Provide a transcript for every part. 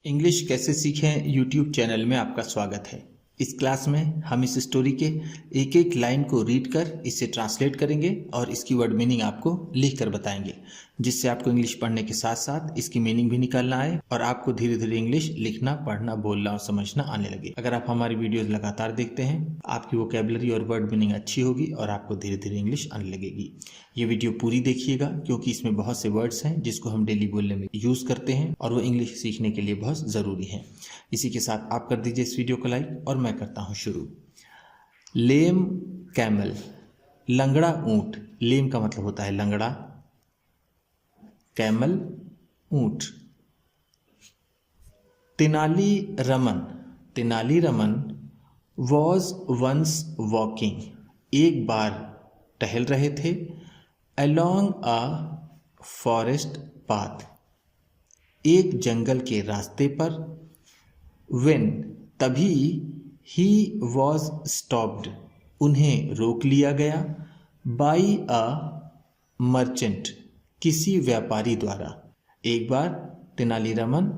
English कैसे सीखें YouTube channel में आपका स्वागत है। इस क्लास में हम इस स्टोरी के एक एक लाइन को रीड कर इसे ट्रांसलेट करेंगे और इसकी वर्ड मीनिंग आपको लिख कर बताएंगे, जिससे आपको इंग्लिश पढ़ने के साथ साथ इसकी मीनिंग भी निकालना आए और आपको धीरे धीरे इंग्लिश लिखना, पढ़ना, बोलना और समझना आने लगे। अगर आप हमारी वीडियोज लगातार देखते हैं, आपकी वोकैबुलरी और वर्ड मीनिंग अच्छी होगी और आपको धीरे धीरे इंग्लिश आने लगेगी। ये वीडियो पूरी देखिएगा क्योंकि इसमें बहुत से वर्ड्स हैं जिसको हम डेली बोलने में यूज़ करते हैं और वो इंग्लिश सीखने के लिए बहुत ज़रूरी हैं। इसी के साथ आप कर दीजिए इस वीडियो को लाइक और मैं करता हूँ शुरू। लेम कैमल, लंगड़ा ऊंट। लेम का मतलब होता है लंगड़ा, कैमल ऊंट। Tenali Raman, Tenali Raman was once walking, एक बार टहल रहे थे, along a forest path, एक जंगल के रास्ते पर, when तभी, he was stopped, उन्हें रोक लिया गया, by a merchant, किसी व्यापारी द्वारा। एक बार तेनालीरामन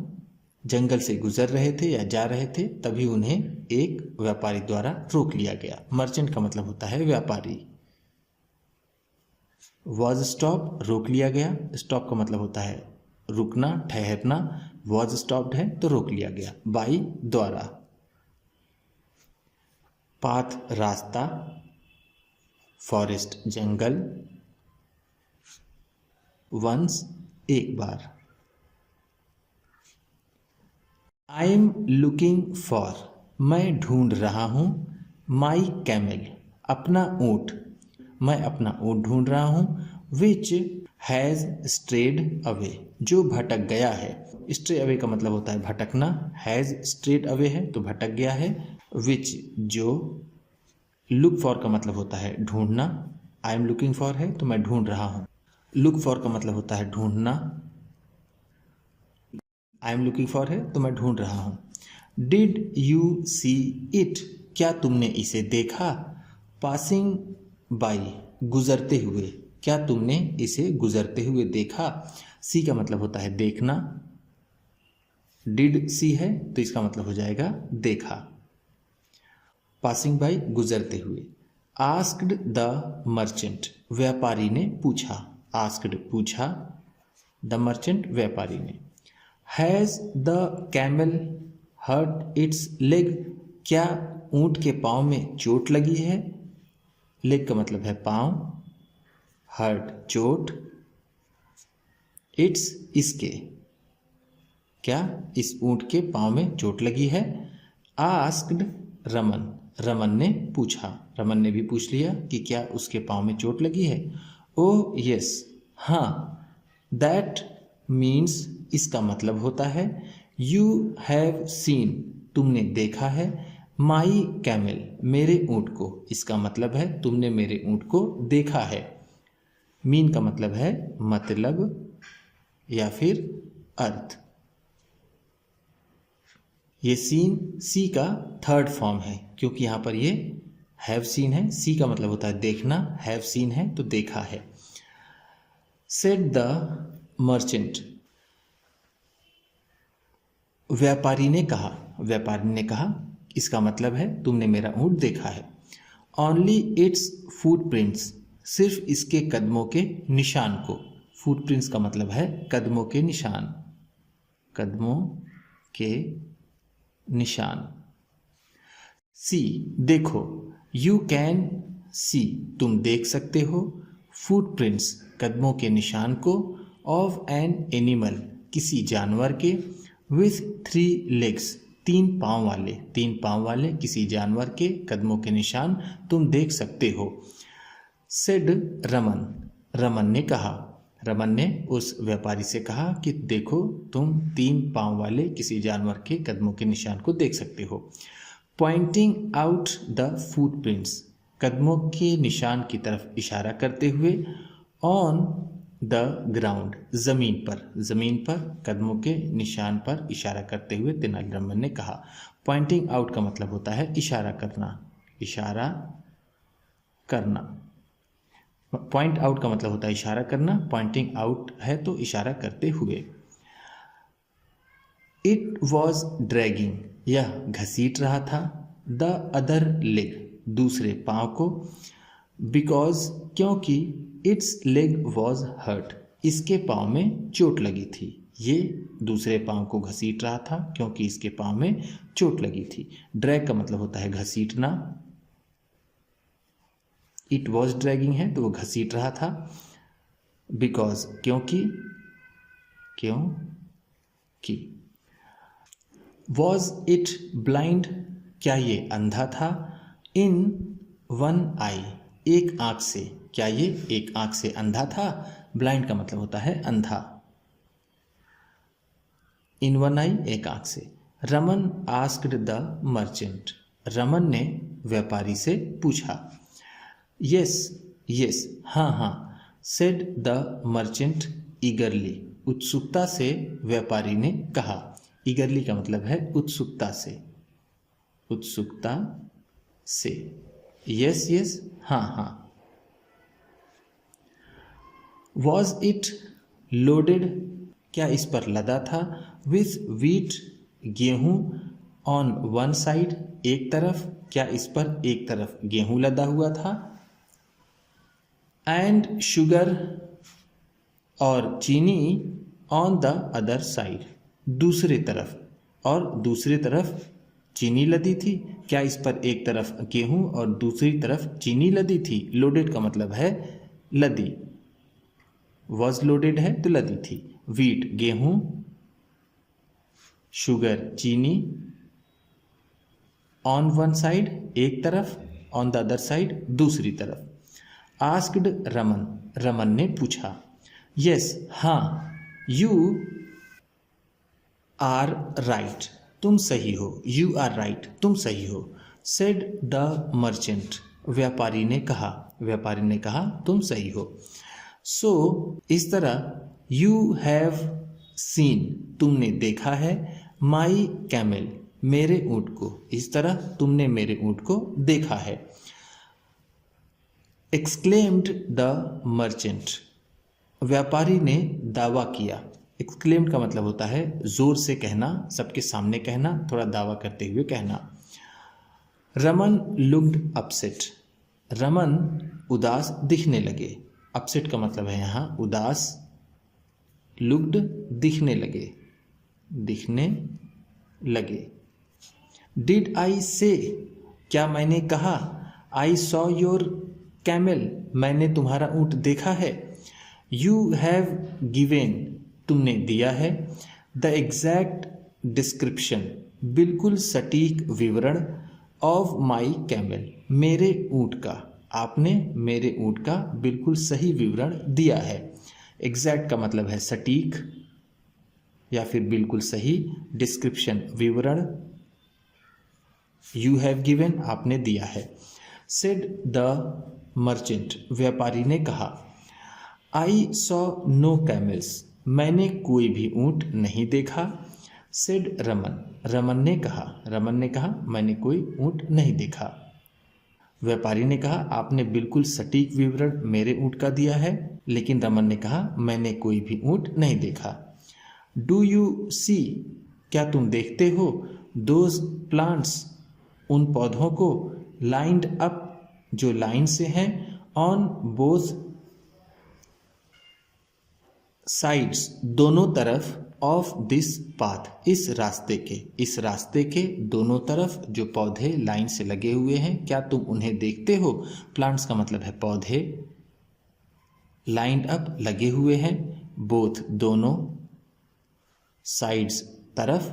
जंगल से गुजर रहे थे या जा रहे थे, तभी उन्हें एक व्यापारी द्वारा रोक लिया गया। मर्चेंट का मतलब होता है व्यापारी। वॉज स्टॉप, रोक लिया गया। स्टॉप का मतलब होता है रुकना, ठहरना। वॉज स्टॉप्ड है तो रोक लिया गया। बाई, द्वारा। पाथ, रास्ता। फॉरेस्ट, जंगल। वंस, एक बार। आई एम लुकिंग फॉर, मैं ढूंढ रहा हूं। माई कैमल, अपना ऊंट, मैं अपना ऊंट ढूंढ रहा हूं। विच हैज़ स्ट्रेड अवे, जो भटक गया है। स्ट्रे अवे का मतलब होता है भटकना। हैज़ स्ट्रेड अवे है तो भटक गया है। विच, जो। लुक फॉर का मतलब होता है ढूंढना। आई एम लुकिंग फॉर है तो मैं ढूंढ रहा हूं। लुक फॉर का मतलब होता है ढूंढना। आई एम लुकिंग फॉर है तो मैं ढूंढ रहा हूं। डिड यू सी इट, क्या तुमने इसे देखा। पासिंग बाई, गुजरते हुए, क्या तुमने इसे गुजरते हुए देखा। सी का मतलब होता है देखना। डिड सी है तो इसका मतलब हो जाएगा देखा। पासिंग बाई, गुजरते हुए। आस्क्ड द मर्चेंट, व्यापारी ने पूछा। आस्क्ड, पूछा। द मर्चेंट, व्यापारी ने। Has the camel hurt its leg, क्या ऊंट के पांव में चोट लगी है। लेग का मतलब है पांव। हर्ट, चोट। इट्स, इसके, क्या इस ऊंट के पांव में चोट लगी है। आस्क्ड रमन, रमन ने पूछा। रमन ने भी पूछ लिया कि क्या उसके पांव में चोट लगी है। ओ यस, हाँ। दैट मीन्स, इसका मतलब होता है यू हैव सीन, तुमने देखा है। माई कैमल, मेरे ऊंट को। इसका मतलब है तुमने मेरे ऊंट को देखा है। मीन का मतलब है मतलब या फिर अर्थ। ये सीन सी का थर्ड फॉर्म है क्योंकि यहां पर ये हैव सीन है। सी का मतलब होता है देखना, हैव सीन है तो देखा है। सेड द मर्चेंट, व्यापारी ने कहा। व्यापारी ने कहा, इसका मतलब है तुमने मेरा ऊंट देखा है। ओनली इट्स फुटप्रिंट्स, सिर्फ इसके कदमों के निशान को। फुटप्रिंट्स का मतलब है कदमों के निशान, कदमों के निशान। सी, देखो। यू कैन सी, तुम देख सकते हो। फुटप्रिंट्स, कदमों के निशान को। ऑफ एन एनिमल, किसी जानवर के। विथ 3 लेग्स, 3 पाँव वाले, 3 पाँव वाले किसी जानवर के कदमों के निशान तुम देख सकते हो। सेड रमन, रमन ने कहा। रमन ने उस व्यापारी से कहा कि देखो तुम 3 पाँव वाले किसी जानवर के कदमों के निशान को देख सकते हो। पॉइंटिंग आउट द फुटप्रिंट्स, कदमों के निशान की तरफ इशारा करते हुए। ऑन द ग्राउंड, जमीन पर, जमीन पर कदमों के निशान पर इशारा करते हुए तेनालीरामन ने कहा। पॉइंटिंग आउट का मतलब होता है इशारा करना, इशारा करना। पॉइंट आउट का मतलब होता है इशारा करना। पॉइंटिंग आउट है तो इशारा करते हुए। इट वॉज ड्रैगिंग, यह घसीट रहा था, द अदर लेग, दूसरे पाँव को, बिकॉज, क्योंकि, इट्स लेग वॉज हर्ट, इसके पाँव में चोट लगी थी। ये दूसरे पाँव को घसीट रहा था क्योंकि इसके पाँव में चोट लगी थी। ड्रैग का मतलब होता है घसीटना। इट वॉज ड्रैगिंग है तो वो घसीट रहा था। बिकॉज, क्योंकि, वॉज इट ब्लाइंड, क्या ये अंधा था, इन वन आई, एक आंख से, क्या ये एक आंख से अंधा था। ब्लाइंड का मतलब होता है अंधा। इन वन आई, एक आंख से। Raman asked the merchant, Raman ने व्यापारी से पूछा। यस, हाँ हाँ, सेड द मर्चेंट ईगरली, उत्सुकता से व्यापारी ने कहा। ईगरली का मतलब है उत्सुकता से, उत्सुकता से। यस, हाँ हाँ। वॉज इट लोडेड, क्या इस पर लदा था, विथ वीट, गेहूं, ऑन वन साइड, एक तरफ, क्या इस पर एक तरफ गेहूं लदा हुआ था, एंड शुगर, और चीनी, ऑन द अदर साइड, दूसरे तरफ, और दूसरी तरफ चीनी लदी थी, क्या इस पर एक तरफ गेहूं और दूसरी तरफ चीनी लदी थी। लोडेड का मतलब है लदी, वॉज लोडेड है तो लदी थी। वीट, गेहूं, शुगर, चीनी, ऑन वन साइड, एक तरफ, ऑन द अदर साइड, दूसरी तरफ। आस्क्ड रमन, रमन ने पूछा। यस, हाँ, यू आर राइट, तुम सही हो, यू आर राइट, तुम सही हो। सेड द मर्चेंट, व्यापारी ने कहा तुम सही हो। सो, इस तरह, यू हैव सीन, तुमने देखा है, माई कैमल, मेरे ऊँट को, इस तरह तुमने मेरे ऊँट को देखा है। एक्सक्लेम्ड द मर्चेंट, व्यापारी ने दावा किया। एक्सक्लेम्ड का मतलब होता है जोर से कहना, सबके सामने कहना, थोड़ा दावा करते हुए कहना। रमन लुक्ड अपसेट, रमन उदास दिखने लगे। अपसेट का मतलब है यहाँ उदास। लुक्ड, दिखने लगे। डिड आई से, क्या मैंने कहा, आई सॉ योर कैमल, मैंने तुम्हारा ऊँट देखा है। यू हैव गिवेन, तुमने दिया है। द एग्जैक्ट डिस्क्रिप्शन, बिल्कुल सटीक विवरण, ऑफ माई कैमल, मेरे ऊँट का, आपने मेरे ऊँट का बिल्कुल सही विवरण दिया है। एग्जैक्ट का मतलब है सटीक या फिर बिल्कुल सही। डिस्क्रिप्शन, विवरण। यू हैव गिवन, आपने दिया है। सेड द मर्चेंट, व्यापारी ने कहा। आई सॉ नो कैमल्स, मैंने कोई भी ऊँट नहीं देखा। सेड रमन, रमन ने कहा मैंने कोई ऊँट नहीं देखा। व्यापारी ने कहा आपने बिल्कुल सटीक विवरण मेरे ऊँट का दिया है, लेकिन रमन ने कहा मैंने कोई भी ऊँट नहीं देखा। डू यू सी, क्या तुम देखते हो, दोज प्लांट्स, उन पौधों को, लाइंड अप, जो लाइन से हैं, ऑन बोथ साइड्स, दोनों तरफ, ऑफ दिस पाथ, इस रास्ते के दोनों तरफ जो पौधे लाइन से लगे हुए हैं, क्या तुम उन्हें देखते हो। प्लांट्स का मतलब है पौधे, लाइंड अप, लगे हुए हैं, बोथ, दोनों, साइड्स, तरफ,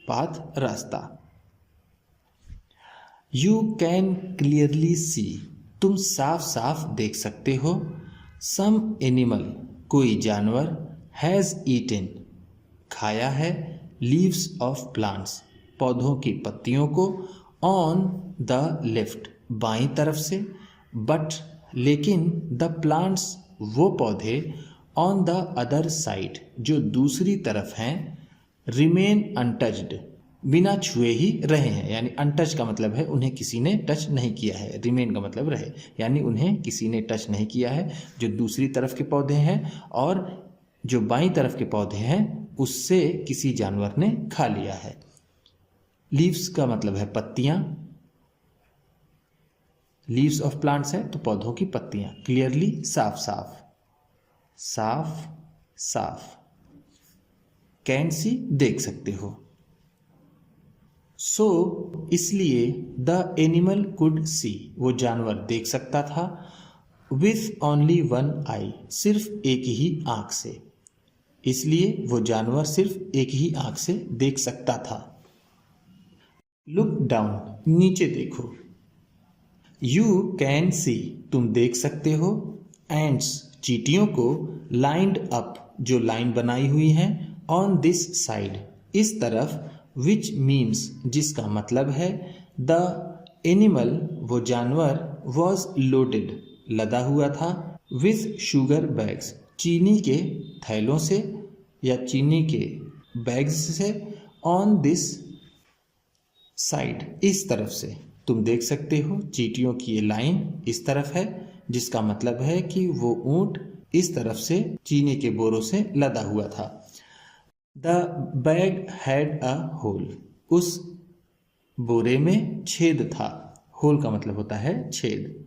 पाथ, रास्ता। यू कैन क्लियरली सी, तुम साफ साफ देख सकते हो। सम एनिमल, कोई जानवर, हैज़ ईटन, खाया है, लीव्स ऑफ प्लांट्स, पौधों की पत्तियों को, ऑन द लेफ्ट, बाईं तरफ से, बट, लेकिन, द प्लांट्स, वो पौधे, ऑन द अदर साइड, जो दूसरी तरफ हैं, रिमेन अनटच्ड, बिना छुए ही रहे हैं। यानी अनटच का मतलब है उन्हें किसी ने टच नहीं किया है। रिमेन का मतलब रहे, यानी उन्हें किसी ने टच नहीं किया है। जो दूसरी तरफ के पौधे हैं और जो बाईं तरफ के पौधे हैं उससे किसी जानवर ने खा लिया है। लीव्स का मतलब है पत्तियां, लीव्स ऑफ प्लांट्स है तो पौधों की पत्तियां। क्लियरली साफ साफ, साफ साफ। कैन सी देख सकते हो। सो इसलिए द एनिमल कुड सी, वो जानवर देख सकता था। विथ ओनली वन आई, सिर्फ एक ही आंख से। इसलिए वो जानवर सिर्फ एक ही आंख से देख सकता था। लुक डाउन, नीचे देखो। यू कैन सी, तुम देख सकते हो। एंड्स, चींटियों को। लाइंड अप, जो लाइन बनाई हुई है। ऑन दिस साइड, इस तरफ। विच मीन्स, जिसका मतलब है। द एनिमल, वो जानवर। वॉज लोडेड, लदा हुआ था। विथ शुगर बैग्स, चीनी के थैलों से या चीनी के बैग्स से। ऑन दिस साइड, इस तरफ से। तुम देख सकते हो चींटियों की ये लाइन इस तरफ है, जिसका मतलब है कि वो ऊंट इस तरफ से चीनी के बोरों से लदा हुआ था। The bag had a hole, उस बोरे में छेद था। होल का मतलब होता है छेद।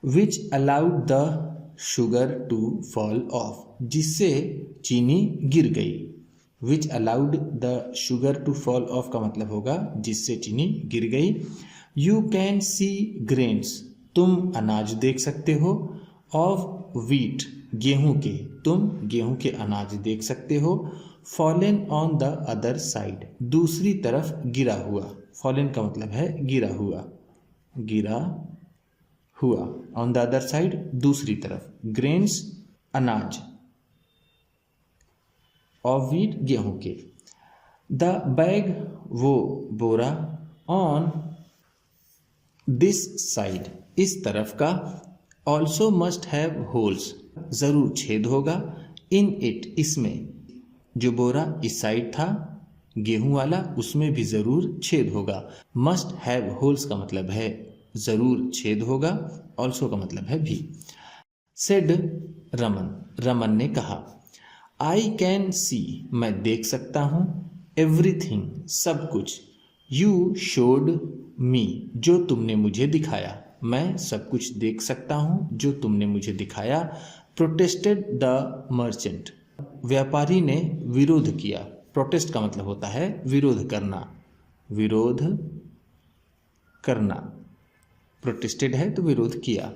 Which allowed the sugar to fall off, जिससे चीनी गिर गई। Which allowed the sugar to fall off का मतलब होगा जिससे चीनी गिर गई। यू कैन सी ग्रेन्स, तुम अनाज देख सकते हो। ऑफ व्हीट, गेहूं के, तुम गेहूं के अनाज देख सकते हो। Fallen on the other side, दूसरी तरफ गिरा हुआ। फॉलन का मतलब है गिरा हुआ, गिरा हुआ। ऑन द अदर साइड, दूसरी तरफ। ग्रेन्स, अनाज। ऑफ व्हीट, गेहूं के। द बैग, वो बोरा। ऑन दिस साइड, इस तरफ का। ऑल्सो मस्ट हैव होल्स, जरूर छेद होगा। इन इट, इसमें। जो बोरा इस साइड था गेहूं वाला, उसमें भी जरूर छेद होगा। मस्ट हैव होल्स का मतलब है जरूर छेद होगा। ऑल्सो का मतलब है भी। सेड रमन, रमन ने कहा। आई कैन सी, मैं देख सकता हूं। एवरीथिंग, सब कुछ। यू शोड मी, जो तुमने मुझे दिखाया। मैं सब कुछ देख सकता हूं जो तुमने मुझे दिखाया। प्रोटेस्टेड द मर्चेंट, व्यापारी ने विरोध किया। प्रोटेस्ट का मतलब होता है विरोध करना, विरोध करना। प्रोटेस्टेड है तो विरोध किया।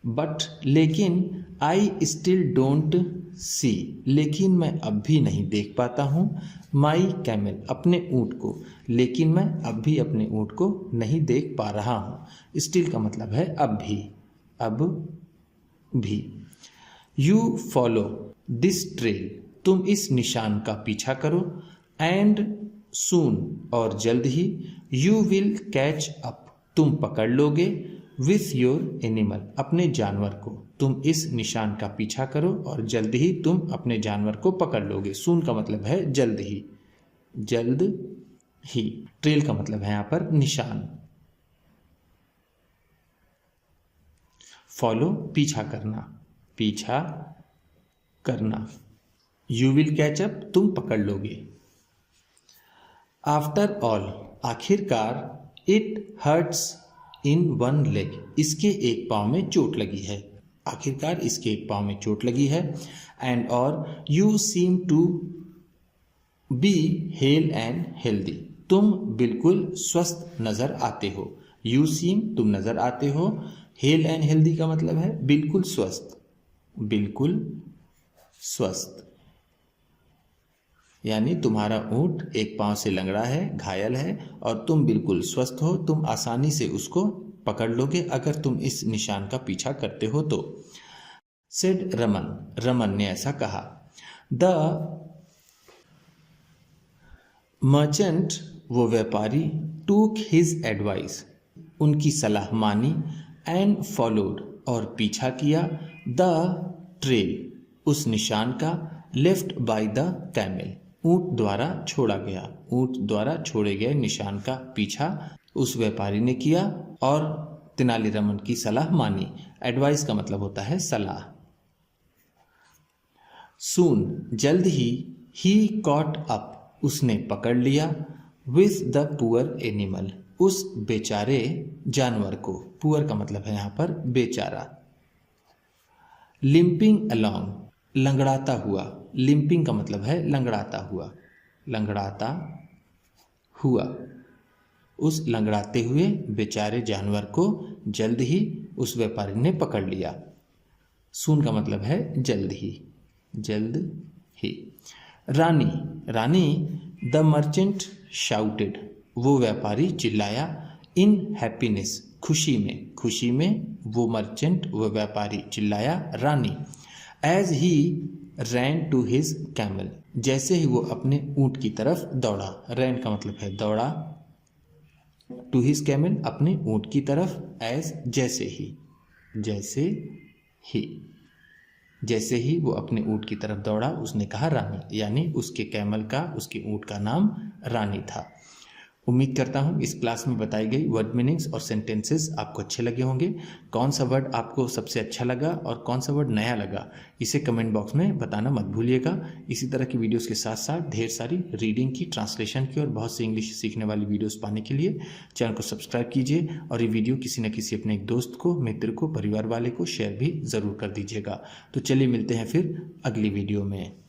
बट, लेकिन। आई स्टिल डोंट सी, लेकिन मैं अब भी नहीं देख पाता हूँ। माई कैमल, अपने ऊँट को। लेकिन मैं अब भी अपने ऊँट को नहीं देख पा रहा हूँ। स्टिल का मतलब है अब भी, अब भी। यू फॉलो दिस ट्रेल, तुम इस निशान का पीछा करो। एंड सून, और जल्द ही। यू विल कैच अप, तुम पकड़ लोगे। विथ योर एनिमल, अपने जानवर को। तुम इस निशान का पीछा करो और जल्द ही तुम अपने जानवर को पकड़ लोगे। सून का मतलब है जल्द ही, जल्द ही। ट्रेल का मतलब है यहां पर निशान। फॉलो, पीछा करना, पीछा करना। यू विल कैच अप, तुम पकड़ लोगे। आफ्टर ऑल, आखिरकार। It hurts in one leg, इसके एक पाँव में चोट लगी है। आखिरकार इसके एक पाँव में चोट लगी है। एंड और you seem to be hale and healthy, तुम बिल्कुल स्वस्थ नजर आते हो। यू सीम, तुम नजर आते हो। हेल एंड हेल्दी का मतलब है बिल्कुल स्वस्थ, बिल्कुल स्वस्थ। यानी तुम्हारा ऊंट एक पांव से लंगड़ा है, घायल है, और तुम बिल्कुल स्वस्थ हो। तुम आसानी से उसको पकड़ लोगे अगर तुम इस निशान का पीछा करते हो तो। सेड रमन, रमन ने ऐसा कहा। द मर्चेंट, वो व्यापारी। टूक हिज एडवाइस, उनकी सलाह मानी। एंड फॉलोड, और पीछा किया। द ट्रेल, उस निशान का। लेफ्ट बाय द कैमल, ऊंट द्वारा छोड़ा गया। ऊंट द्वारा छोड़े गए निशान का पीछा उस व्यापारी ने किया और तेनालीरामन की सलाह मानी। एडवाइस का मतलब होता है सलाह। सून, जल्द ही। ही कॉट अप, उसने पकड़ लिया, विथ द पुअर एनिमल, उस बेचारे जानवर को। पुअर का मतलब है यहाँ पर बेचारा। लिंपिंग अलोंग, लंगड़ाता हुआ। लिंपिंग का मतलब है लंगड़ाता हुआ, लंगड़ाता हुआ। उस लंगड़ाते हुए बेचारे जानवर को जल्द ही उस व्यापारी ने पकड़ लिया। सून का मतलब है जल्द ही, जल्द ही। रानी, रानी द मर्चेंट शाउटेड, वो व्यापारी चिल्लाया। इन हैप्पीनेस, खुशी में, खुशी में वो मर्चेंट, वो व्यापारी चिल्लाया। Rani as he ran to his camel, जैसे ही वो अपने ऊंट की तरफ दौड़ा। रैन का मतलब है दौड़ा, टू हिज कैमल अपने ऊंट की तरफ, एज जैसे ही, जैसे ही, जैसे ही वो अपने ऊंट की तरफ दौड़ा उसने कहा रानी, यानी उसके कैमल का, उसके ऊंट का नाम रानी था। उम्मीद करता हूँ इस क्लास में बताई गई वर्ड मीनिंग्स और सेंटेंसेस आपको अच्छे लगे होंगे। कौन सा वर्ड आपको सबसे अच्छा लगा और कौन सा वर्ड नया लगा, इसे कमेंट बॉक्स में बताना मत भूलिएगा। इसी तरह की वीडियोस के साथ साथ ढेर सारी रीडिंग की, ट्रांसलेशन की और बहुत सी इंग्लिश सीखने वाली वीडियोस पाने के लिए चैनल को सब्सक्राइब कीजिए और ये वीडियो किसी न किसी अपने एक दोस्त को, मित्र को, परिवार वाले को शेयर भी ज़रूर कर दीजिएगा। तो चलिए मिलते हैं फिर अगली वीडियो में।